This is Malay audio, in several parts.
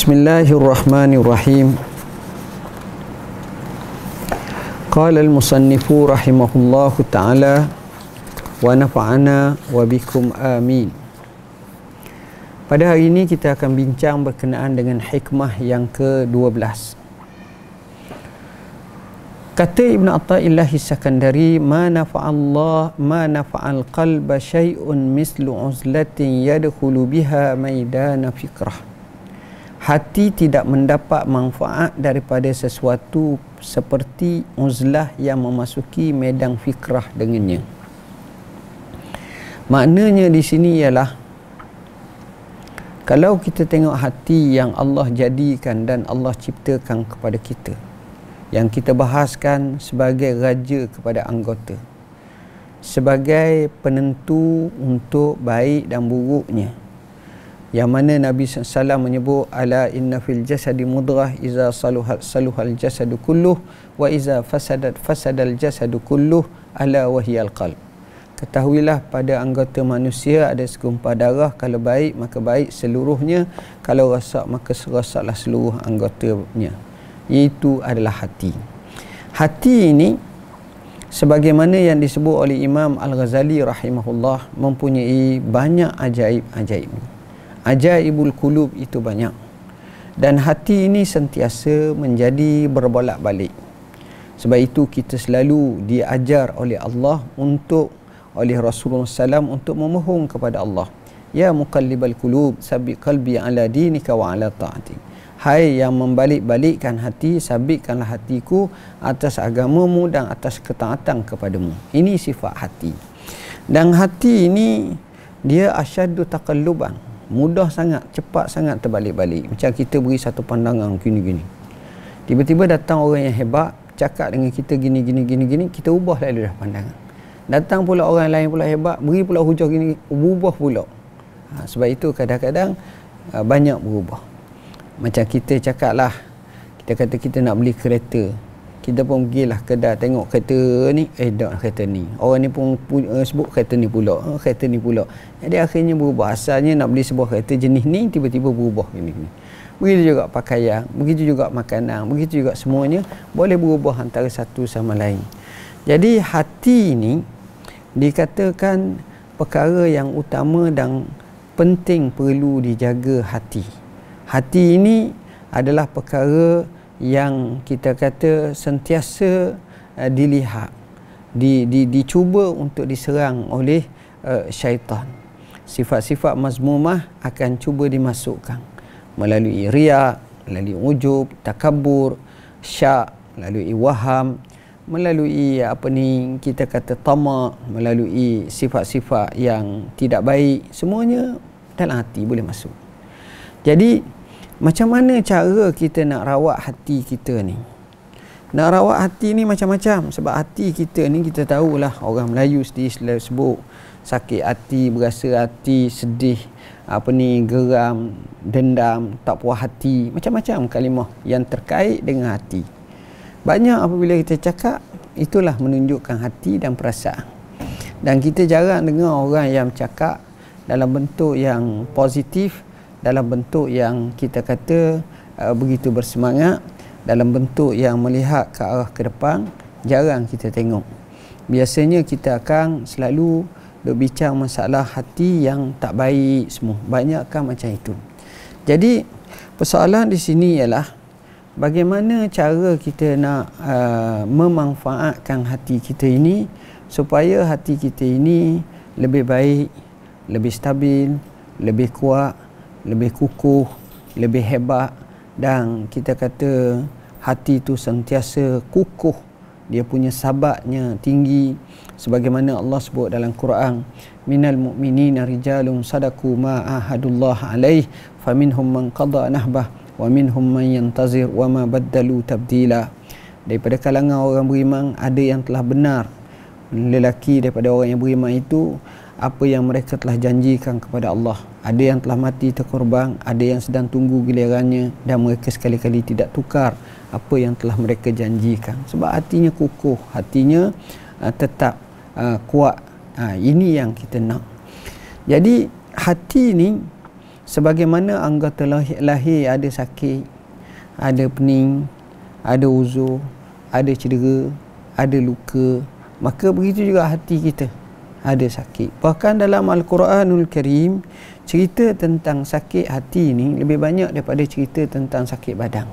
Bismillahirrahmanirrahim. Qala al-musannifu rahimahullahu ta'ala wa nafa'ana wa bikum amin. Pada hari ini kita akan bincang berkenaan dengan hikmah yang ke-12. Kata Ibn Atta'illah As-Sakandari, ma nafa'al qalba syai'un mislu uzlatin yadkhulu biha maidana fikrah. Hati tidak mendapat manfaat daripada sesuatu seperti uzlah yang memasuki medan fikrah dengannya. Maknanya di sini ialah, kalau kita tengok hati yang Allah jadikan dan Allah ciptakan kepada kita, yang kita bahaskan sebagai raja kepada anggota, sebagai penentu untuk baik dan buruknya, yang mana Nabi SAW menyebut, ala inna fil jasadi mudrah iza saluhal jasadu kulluh wa iza fasadal jasadu kulluh ala wahiyal qalb. Ketahuilah pada anggota manusia ada segumpal darah, kalau baik maka baik seluruhnya, kalau rosak maka rosaklah seluruh anggotanya, iaitu adalah hati. Hati ini sebagaimana yang disebut oleh Imam Al-Ghazali rahimahullah, mempunyai banyak ajaib-ajaib. Ajaibul qulub itu banyak, dan hati ini sentiasa menjadi berbolak-balik. Sebab itu kita selalu diajar oleh Allah oleh Rasulullah SAW untuk memohon kepada Allah, ya muqallibal qulub sabbit qalbi ala dinika wa ala ta'atik. Hai yang membalik-balikkan hati, sabitkanlah hatiku atas agamamu dan atas ketaatan kepadamu. Ini sifat hati. Dan hati ini dia asyaddu taqalluban, mudah sangat, cepat sangat terbalik-balik. Macam kita beri satu pandangan gini-gini, tiba-tiba datang orang yang hebat cakap dengan kita gini, kita ubah lalu dah pandangan. Datang pula orang lain pula hebat, beri pula hujah gini, berubah pula. Sebab itu kadang-kadang banyak berubah. Macam kita cakap lah, kita kata kita nak beli kereta, kita pun pergilah kedai tengok kereta ni, tak kereta ni, orang ni pun sebut kereta ni pula, kereta ni pula. Jadi akhirnya berubah. Asalnya nak beli sebuah kereta jenis ni, tiba-tiba berubah gini-gini. Begitu juga pakaian, begitu juga makanan, begitu juga semuanya boleh berubah antara satu sama lain. Jadi hati ini dikatakan perkara yang utama dan penting, perlu dijaga hati. Hati ini adalah perkara yang kita kata sentiasa dilihat, dicuba untuk diserang oleh syaitan. Sifat-sifat mazmumah akan cuba dimasukkan melalui riya, melalui ujub, takabur, syak, melalui waham, melalui kita kata tamak, melalui sifat-sifat yang tidak baik, semuanya dalam hati boleh masuk. Jadi macam mana cara kita nak rawat hati kita ni? Nak rawat hati ni macam-macam. Sebab hati kita ni, kita tahulah orang Melayu selalu sebut sakit hati, berasa hati, sedih, geram, dendam, tak puas hati, macam-macam kalimah yang terkait dengan hati. Banyak apabila kita cakap, itulah menunjukkan hati dan perasaan. Dan kita jarang dengar orang yang cakap dalam bentuk yang positif, dalam bentuk yang kita kata begitu bersemangat, dalam bentuk yang melihat ke arah ke depan, jarang kita tengok. Biasanya kita akan selalu berbincang masalah hati yang tak baik semua. Banyak kan macam itu. Jadi persoalan di sini ialah bagaimana cara kita nak memanfaatkan hati kita ini supaya hati kita ini lebih baik, lebih stabil, lebih kuat, lebih kukuh, lebih hebat, dan kita kata hati itu sentiasa kukuh, dia punya sabatnya tinggi, sebagaimana Allah sebut dalam Quran, minal mu'minina rijalun sadaku ma ahadullah alaih faminhum man qada nahbah wa minhum man yantazir wa ma baddalu tabdila. Daripada kalangan orang beriman ada yang telah benar, lelaki daripada orang yang beriman itu, apa yang mereka telah janjikan kepada Allah. Ada yang telah mati terkorban, ada yang sedang tunggu gilirannya, dan mereka sekali-kali tidak tukar apa yang telah mereka janjikan. Sebab hatinya kukuh, hatinya tetap kuat. Ini yang kita nak. Jadi hati ni Sebagaimana anggota lahir ada sakit, ada pening, ada uzur, ada cedera, ada luka, maka begitu juga hati kita ada sakit. Bahkan dalam Al-Quranul Karim, cerita tentang sakit hati ini lebih banyak daripada cerita tentang sakit badan.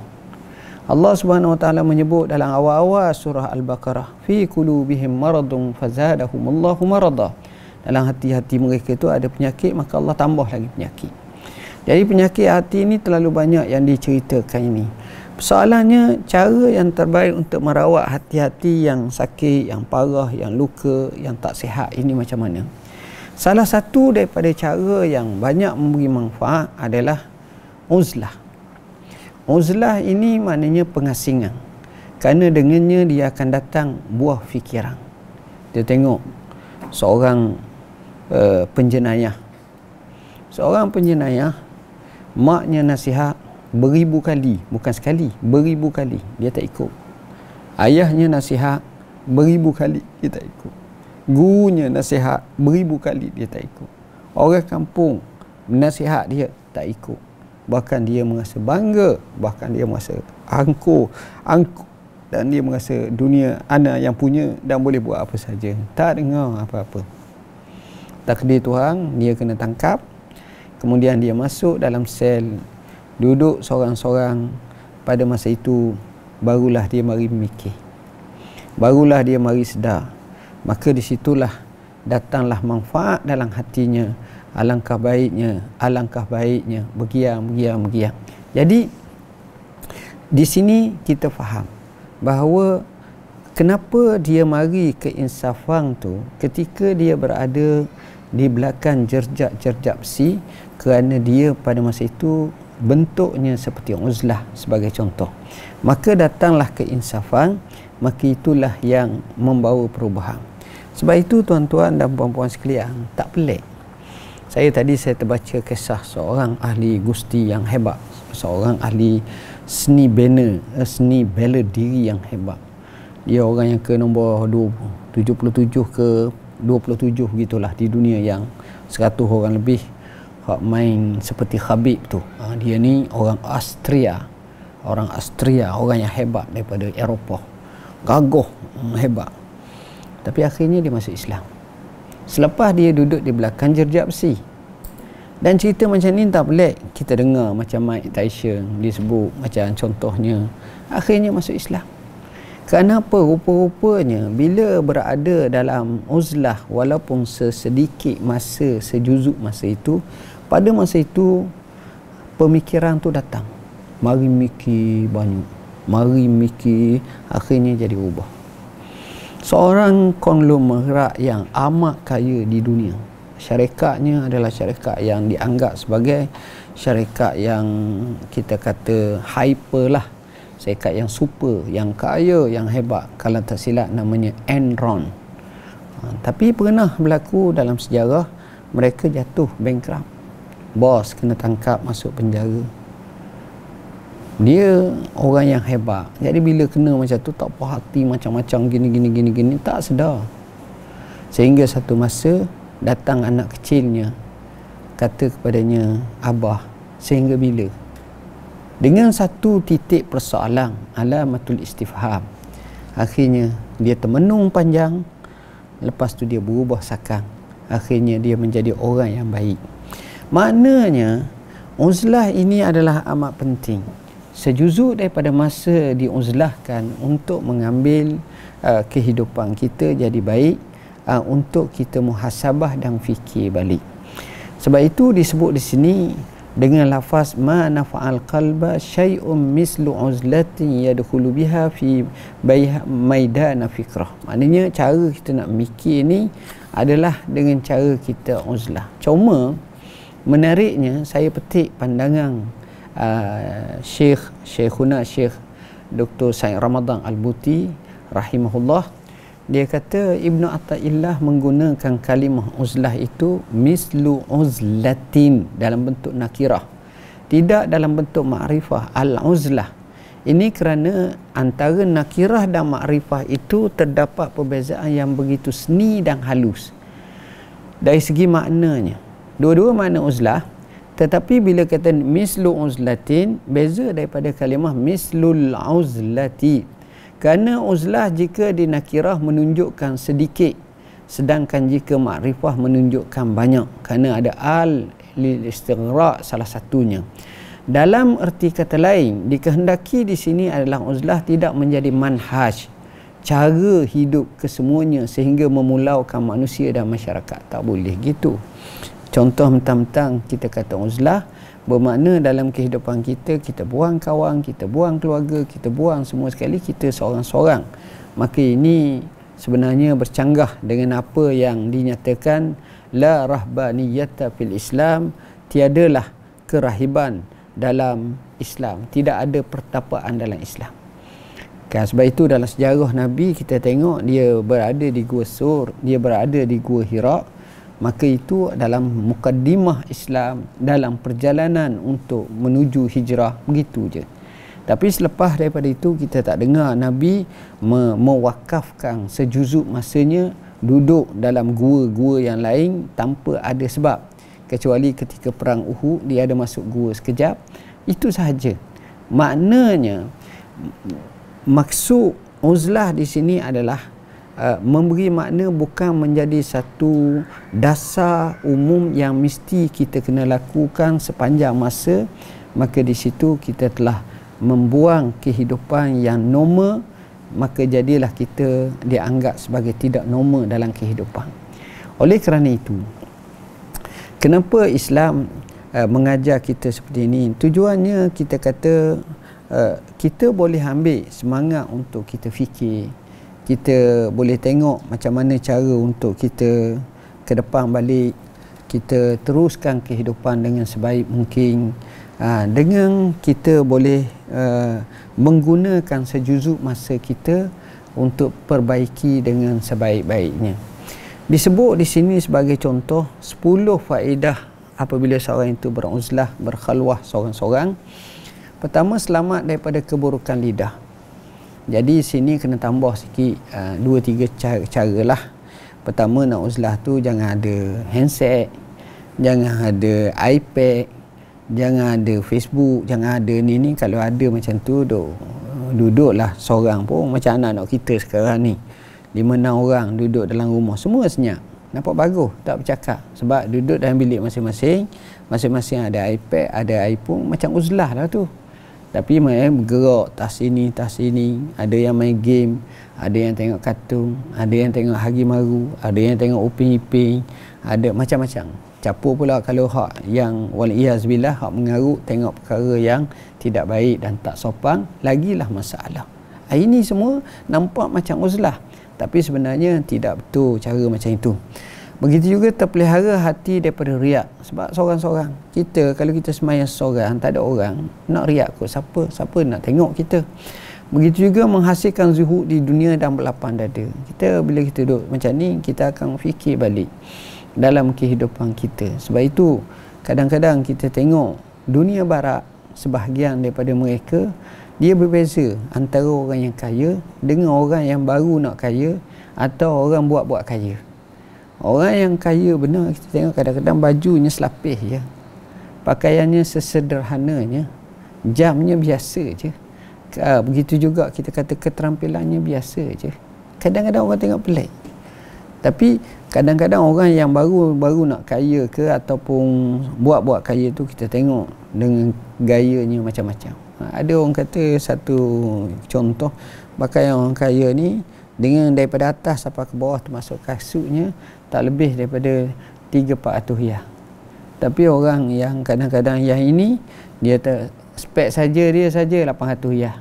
Allah Subhanahu Wa Taala menyebut dalam awal-awal surah Al-Baqarah, fi qulubihim maradun fazadahumullahu marada. Dalam hati-hati mereka itu ada penyakit, maka Allah tambah lagi penyakit. Jadi penyakit hati ini terlalu banyak yang diceritakan ini. Soalannya, cara yang terbaik untuk merawat hati-hati yang sakit, yang parah, yang luka, yang tak sihat ini macam mana? Salah satu daripada cara yang banyak memberi manfaat adalah uzlah. Uzlah ini maknanya pengasingan. Kerana dengannya dia akan datang buah fikiran. Dia tengok seorang penjenayah. Seorang penjenayah, maknya nasihat beribu kali, bukan sekali, beribu kali dia tak ikut. Ayahnya nasihat beribu kali dia tak ikut. Gurunya nasihat beribu kali dia tak ikut. Orang kampung nasihat dia tak ikut. Bahkan dia merasa bangga, bahkan dia merasa angkuh dan dia merasa dunia ana yang punya dan boleh buat apa saja. Tak dengar apa-apa. Takdir Tuhan, dia kena tangkap. Kemudian dia masuk dalam sel, duduk seorang-seorang. Pada masa itu barulah dia mari memikir, barulah dia mari sedar. Maka disitulah datanglah manfaat dalam hatinya. Alangkah baiknya, alangkah baiknya, bergiam. Jadi di sini kita faham bahawa kenapa dia mari keinsafan tu ketika dia berada di belakang jerjak-jerjak besi, kerana dia pada masa itu bentuknya seperti uzlah sebagai contoh. Maka datanglah keinsafan, maka itulah yang membawa perubahan. Sebab itu tuan-tuan dan puan-puan sekalian, tak pelik. Saya terbaca kisah seorang ahli gusti yang hebat, seorang ahli seni bela diri yang hebat. Dia orang yang ke nombor 77 ke 27 gitulah di dunia, yang 100 orang lebih hak main seperti Khabib tu. Dia ni orang Austria, orang yang hebat daripada Eropah, gagah, hebat. Tapi akhirnya dia masuk Islam selepas dia duduk di belakang jerjak besi. Dan cerita macam ni tak pelik, kita dengar macam Mike Tyson disebut macam contohnya, akhirnya masuk Islam. Kenapa? Rupa-rupanya bila berada dalam uzlah, walaupun sesedikit masa, sejuzuk masa itu, pada masa itu pemikiran tu datang. Mari mikir banyak, mari mikir, akhirnya jadi ubah. Seorang konglomerat yang amat kaya di dunia. Syarikatnya adalah syarikat yang dianggap sebagai syarikat yang kita kata hyper lah. Syarikat yang super, yang kaya, yang hebat. Kalau tak silap namanya Enron. Tapi pernah berlaku dalam sejarah, mereka jatuh bankrupt. Bos kena tangkap, masuk penjara. Dia orang yang hebat. Jadi bila kena macam tu, tak puas hati, macam-macam gini, tak sedar. Sehingga satu masa datang anak kecilnya, kata kepadanya, "Abah, sehingga bila?" Dengan satu titik persoalan, alamatul istifham. Akhirnya dia termenung panjang, lepas tu dia berubah sakang. Akhirnya dia menjadi orang yang baik. Maknanya uzlah ini adalah amat penting. Sejuzuk daripada masa diuzlahkan untuk mengambil kehidupan kita jadi baik, untuk kita muhasabah dan fikir balik. Sebab itu disebut di sini dengan lafaz ma nafa'al qalba syai'un mislu uzlatin yadkhulu biha fi maidana fikrah. Maknanya cara kita nak mikir ni adalah dengan cara kita uzlah. Cuma menariknya, saya petik pandangan Syekhuna Syekh Dr. Said Ramadan Al-Buti rahimahullah. Dia kata Ibnu Athaillah menggunakan kalimah uzlah itu mislu uzlatin dalam bentuk nakirah, tidak dalam bentuk makrifah. Al-uzlah ini kerana antara nakirah dan makrifah itu terdapat perbezaan yang begitu seni dan halus dari segi maknanya. Dua-dua makna uzlah, Tetapi bila kata mislu uzlatin, beza daripada kalimah mislul uzlati. Kerana uzlah jika dinakirah menunjukkan sedikit, sedangkan jika makrifah menunjukkan banyak, kerana ada al lil istighraq salah satunya. Dalam erti kata lain, dikehendaki di sini adalah uzlah tidak menjadi manhaj, cara hidup kesemuanya sehingga memulaukan manusia dan masyarakat. Tak boleh gitu. Contoh mentang-mentang kita kata uzlah bermakna dalam kehidupan kita, kita buang kawan, kita buang keluarga, kita buang semua sekali, kita seorang-seorang. Maka ini sebenarnya bercanggah dengan apa yang dinyatakan la rahbaniyata fil Islam, tiadalah kerahiban dalam Islam, tidak ada pertapaan dalam Islam. Kan, sebab itu dalam sejarah Nabi kita tengok dia berada di Gua Sur, dia berada di Gua Hira. Maka itu dalam mukaddimah Islam, dalam perjalanan untuk menuju hijrah, begitu je. Tapi selepas daripada itu kita tak dengar Nabi mewakafkan sejuzuk masanya duduk dalam gua-gua yang lain tanpa ada sebab, kecuali ketika perang Uhud dia ada masuk gua sekejap, itu sahaja. Maknanya maksud uzlah di sini adalah memberi makna bukan menjadi satu dasar umum yang mesti kita kena lakukan sepanjang masa. Maka di situ kita telah membuang kehidupan yang normal, maka jadilah kita dianggap sebagai tidak normal dalam kehidupan. Oleh kerana itu, kenapa Islam mengajar kita seperti ini? Tujuannya kita kata kita boleh ambil semangat untuk kita fikir, kita boleh tengok macam mana cara untuk kita ke depan balik, kita teruskan kehidupan dengan sebaik mungkin, dengan kita boleh menggunakan sejuzuk masa kita untuk perbaiki dengan sebaik-baiknya. Disebut di sini sebagai contoh 10 faedah apabila seorang itu beruzlah, berkhalwah seorang-seorang. Pertama, selamat daripada keburukan lidah. Jadi sini kena tambah sikit 2-3 cara lah. Pertama, nak uzlah tu jangan ada handset, jangan ada iPad, jangan ada Facebook, jangan ada ni. Kalau ada macam tu duduklah seorang pun macam anak-anak kita sekarang ni, 5-6 orang duduk dalam rumah, semua senyap, nampak bagus, tak bercakap. Sebab duduk dalam bilik masing-masing, masing-masing ada iPad, ada iPhone, macam uzlah lah tu. Tapi bergerak tas sini, ada yang main game, ada yang tengok kartun, ada yang tengok Hari Maru, ada yang tengok Upin Ipin, ada macam-macam. Capur pula kalau hak yang waliyazbillah, hak mengarut, tengok perkara yang tidak baik dan tak sopan, lagilah masalah. Ini semua nampak macam uzlah, tapi sebenarnya tidak betul cara macam itu. Begitu juga terpelihara hati daripada riak. Sebab seorang-seorang kita, kalau kita semayang seorang, tak ada orang nak riak kot. Siapa nak tengok kita. Begitu juga menghasilkan zuhud di dunia dan berlapang dada. Kita bila kita duduk macam ni, kita akan fikir balik dalam kehidupan kita. Sebab itu kadang-kadang kita tengok dunia barat, sebahagian daripada mereka dia berbeza antara orang yang kaya dengan orang yang baru nak kaya atau orang buat-buat kaya. Orang yang kaya benar, kita tengok kadang-kadang bajunya selapis je, pakaiannya sesederhananya, jamnya biasa je. Begitu juga kita kata keterampilannya biasa je. Kadang-kadang orang tengok pelik. Tapi kadang-kadang orang yang baru nak kaya ke ataupun buat-buat kaya tu, kita tengok dengan gayanya macam-macam. Ada orang kata satu contoh, pakaian orang kaya ni dengan daripada atas sampai ke bawah termasuk kasutnya tak lebih daripada 300-400 riyal. Tapi orang yang kadang-kadang yang ini dia spek saja dia saja 800 riyal.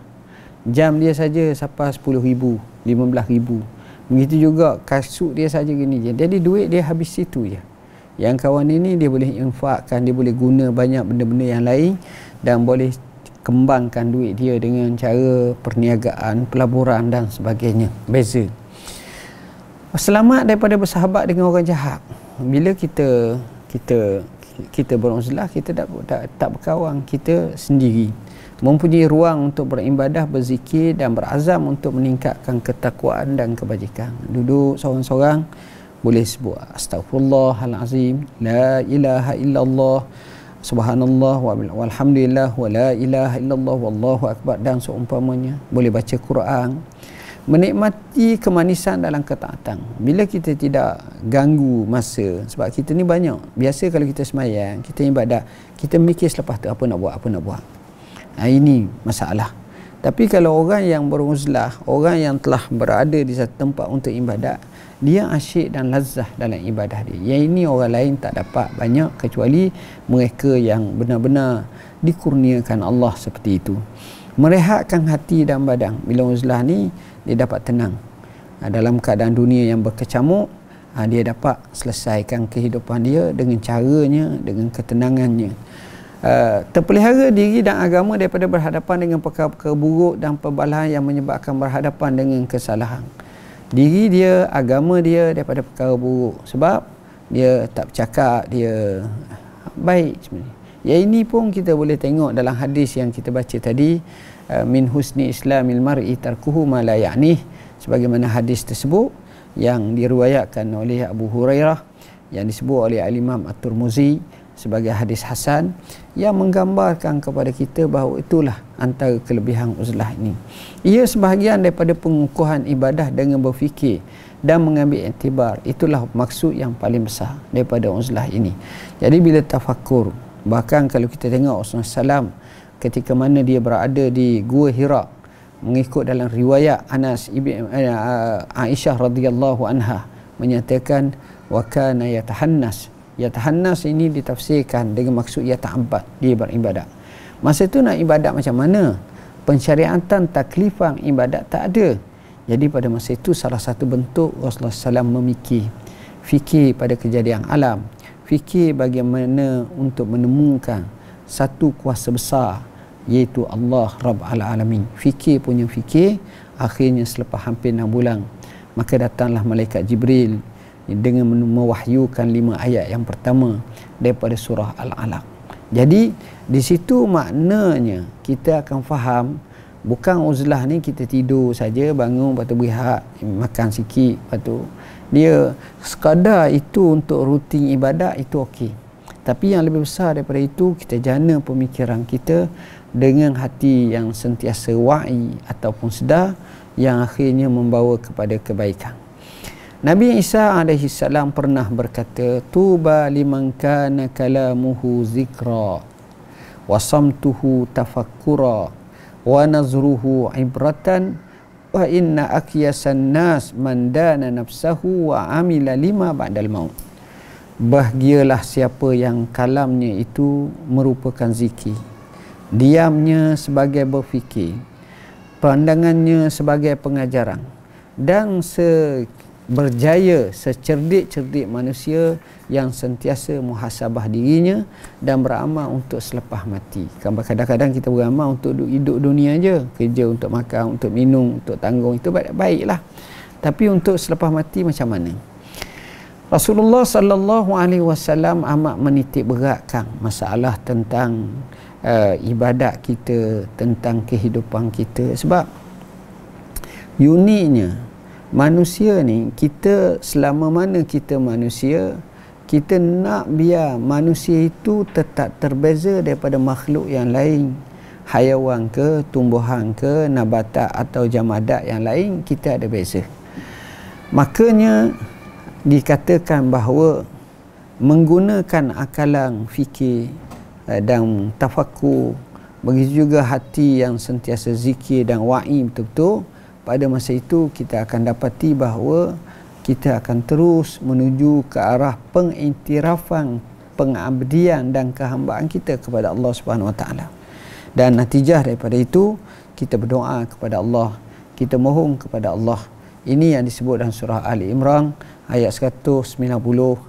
Jam dia saja sampai 10,000, 15,000. Begitu juga kasut dia saja gini je. Jadi duit dia habis situ je. Yang kawan ini dia boleh infakkan, dia boleh guna banyak benda-benda yang lain dan boleh kembangkan duit dia dengan cara perniagaan, pelaburan dan sebagainya. Beza. Selamat daripada bersahabat dengan orang jahat. Bila kita beruzlah, kita tak berkawan, kita sendiri. Mempunyai ruang untuk beribadah, berzikir dan berazam untuk meningkatkan ketakwaan dan kebajikan. Duduk seorang-seorang, boleh sebut astagfirullahalazim, la ilaha illallah, subhanallah walhamdulillah wa la ilaha illallah wallahu akbar dan seumpamanya, boleh baca Quran, menikmati kemanisan dalam ketaatan. Bila kita tidak ganggu masa, sebab kita ni banyak, biasa kalau kita sembahyang, kita ibadat, kita mikir selepas tu apa nak buat. Ini masalah. Tapi kalau orang yang beruzlah, orang yang telah berada di satu tempat untuk ibadat, dia asyik dan lazah dalam ibadah dia. Yang ini orang lain tak dapat banyak, kecuali mereka yang benar-benar dikurniakan Allah seperti itu. Merehatkan hati dan badan. Bila uzlah ni, dia dapat tenang. Dalam keadaan dunia yang berkecamuk, dia dapat selesaikan kehidupan dia dengan caranya, dengan ketenangannya. Terpelihara diri dan agama daripada berhadapan dengan perkara-perkara buruk dan perbalahan yang menyebabkan berhadapan dengan kesalahan. Diri dia, agama dia daripada perkara buruk, sebab dia tak bercakap, dia baik sebenarnya. Yang ini pun kita boleh tengok dalam hadis yang kita baca tadi, min husni islamil mar'i tarkuhu ma la ya'nih, sebagaimana hadis tersebut yang diriwayatkan oleh Abu Hurairah, yang disebut oleh Al-Imam At-Tirmizi sebagai hadis hasan, yang menggambarkan kepada kita bahawa itulah antara kelebihan uzlah ini. Ia sebahagian daripada pengukuhan ibadah dengan berfikir dan mengambil iktibar. Itulah maksud yang paling besar daripada uzlah ini. Jadi bila tafakur, bahkan kalau kita tengok Rasulullah SAW ketika mana dia berada di Gua Hira, mengikut dalam riwayat Anas Aisyah radhiyallahu anha menyatakan wa kana yatahannas. Yatahannas ini ditafsirkan dengan maksud yata'abbad, dia beribadat. Masa tu nak ibadat macam mana? Pensyariatan taklifan ibadat tak ada. Jadi pada masa itu salah satu bentuk Rasulullah SAW fikir pada kejadian alam, fikir bagaimana untuk menemukan satu kuasa besar, iaitu Allah Rabbul Alamin. Fikir punya fikir. Akhirnya selepas hampir 6 bulan, maka datanglah malaikat Jibril dengan mewahyukan 5 ayat yang pertama daripada surah Al-Alaq. Jadi di situ maknanya kita akan faham, bukan uzlah ni kita tidur saja, bangun, lepas tu berehat, makan sikit, lepas tu dia sekadar itu untuk rutin ibadat, itu okey. Tapi yang lebih besar daripada itu, kita jana pemikiran kita dengan hati yang sentiasa wa'i ataupun sedar, yang akhirnya membawa kepada kebaikan. Nabi Isa alaihi salam pernah berkata, tuba liman kana kalamuhu zikra wa samtuhu tafakkura wa nazruhu ibratan wa inna akyasan nas man dana nafsahu wa amila lima ba'dal maut. Bahagialah siapa yang kalamnya itu merupakan zikir, diamnya sebagai berfikir, pandangannya sebagai pengajaran, dan berjaya secerdik-cerdik manusia yang sentiasa muhasabah dirinya dan beramal untuk selepas mati. Kadang-kadang kita beramal untuk hidup dunia je, kerja untuk makan, untuk minum, untuk tanggung, itu baiklah. Tapi untuk selepas mati macam mana? Rasulullah sallallahu alaihi wasallam amat menitik beratkan masalah tentang ibadat kita, tentang kehidupan kita, sebab uniknya manusia ni, kita selama mana kita manusia, kita nak biar manusia itu tetap terbeza daripada makhluk yang lain, haiwan ke, tumbuhan ke, nabatat atau jamadat yang lain, kita ada beza. Makanya dikatakan bahawa menggunakan akalan fikir dan tafakur, begitu juga hati yang sentiasa zikir dan wa'i betul-betul, pada masa itu kita akan dapati bahawa kita akan terus menuju ke arah pengiktirafan, pengabdian dan kehambaan kita kepada Allah Subhanahu Wa Taala. Dan natijah daripada itu, kita berdoa kepada Allah, kita mohon kepada Allah. Ini yang disebut dalam surah Ali Imran ayat 190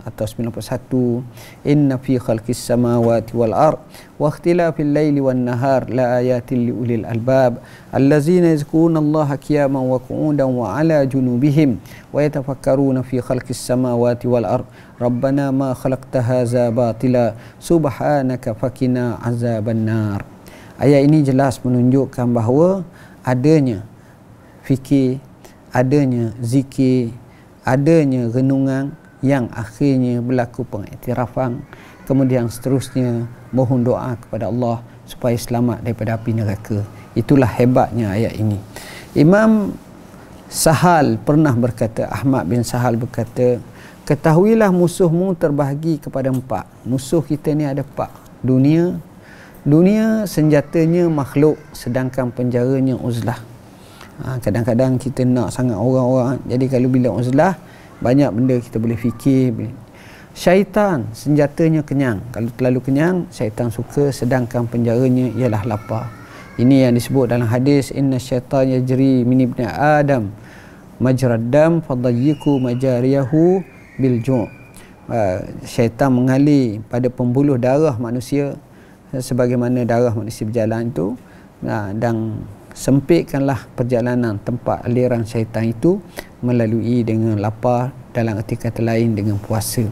atau 91. Inna fi khalqis samawati wal ard wa ikhtilafil laili wan nahar la ayatin li ulil albab allazina yazkuruna Allaha qiyaman wa qu'udan wa ala junubihim wa yatafakkaruna fi khalqis samawati wal ard rabbana ma khalaqta hadza batila subhanaka fakina azabannar. Ayat ini jelas menunjukkan bahawa adanya fikir, adanya zikir, adanya renungan yang akhirnya berlaku pengiktirafan, kemudian seterusnya mohon doa kepada Allah supaya selamat daripada api neraka. Itulah hebatnya ayat ini. Imam Sahal pernah berkata, Ahmad bin Sahal berkata, ketahuilah musuhmu terbahagi kepada 4. Musuh kita ni ada 4. Dunia senjatanya makhluk, sedangkan penjaranya uzlah. Kadang-kadang kita nak sangat orang-orang, jadi kalau bila uzlah, banyak benda kita boleh fikir. Syaitan senjatanya kenyang. Kalau terlalu kenyang, syaitan suka, sedangkan penjaranya ialah lapar. Ini yang disebut dalam hadis, inna syaitan yajri min ibni Adam majrad dam fadayyiku majariyahu bil ju'. Syaitan mengalir pada pembuluh darah manusia sebagaimana darah manusia berjalan itu, dan sempitkanlah perjalanan tempat aliran syaitan itu melalui dengan lapar, dalam arti kata lain dengan puasa.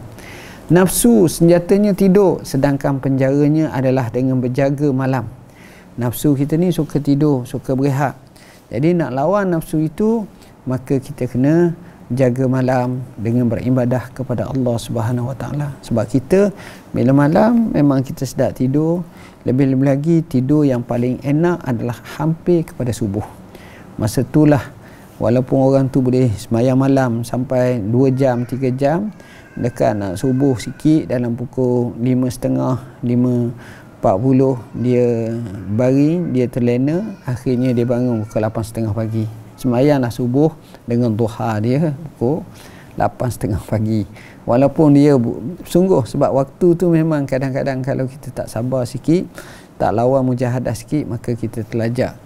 Nafsu senjatanya tidur, sedangkan penjaranya adalah dengan berjaga malam. Nafsu kita ni suka tidur, suka berehat. Jadi nak lawan nafsu itu, maka kita kena jaga malam dengan beribadah kepada Allah Subhanahu Wa Taala. Sebab kita bila malam memang kita sedap tidur. Lebih-lebih lagi tidur yang paling enak adalah hampir kepada subuh. Masa itulah walaupun orang tu boleh sembahyang malam sampai 2 jam, 3 jam, dekat nak subuh sikit dalam pukul 5.30, 5.40 dia baring, dia terlena, akhirnya dia bangun pukul 8.30 pagi. Sembahyanglah subuh dengan duha dia pukul 8.30 pagi. Walaupun dia sungguh, sebab waktu tu memang kadang-kadang kalau kita tak sabar sikit, tak lawan mujahadah sikit, maka kita terlajak.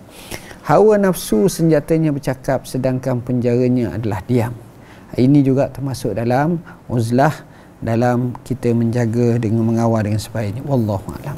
Hawa nafsu senjatanya bercakap, sedangkan penjaranya adalah diam. Ini juga termasuk dalam uzlah, dalam kita menjaga dengan mengawal dengan sebaiknya. Wallahu a'lam.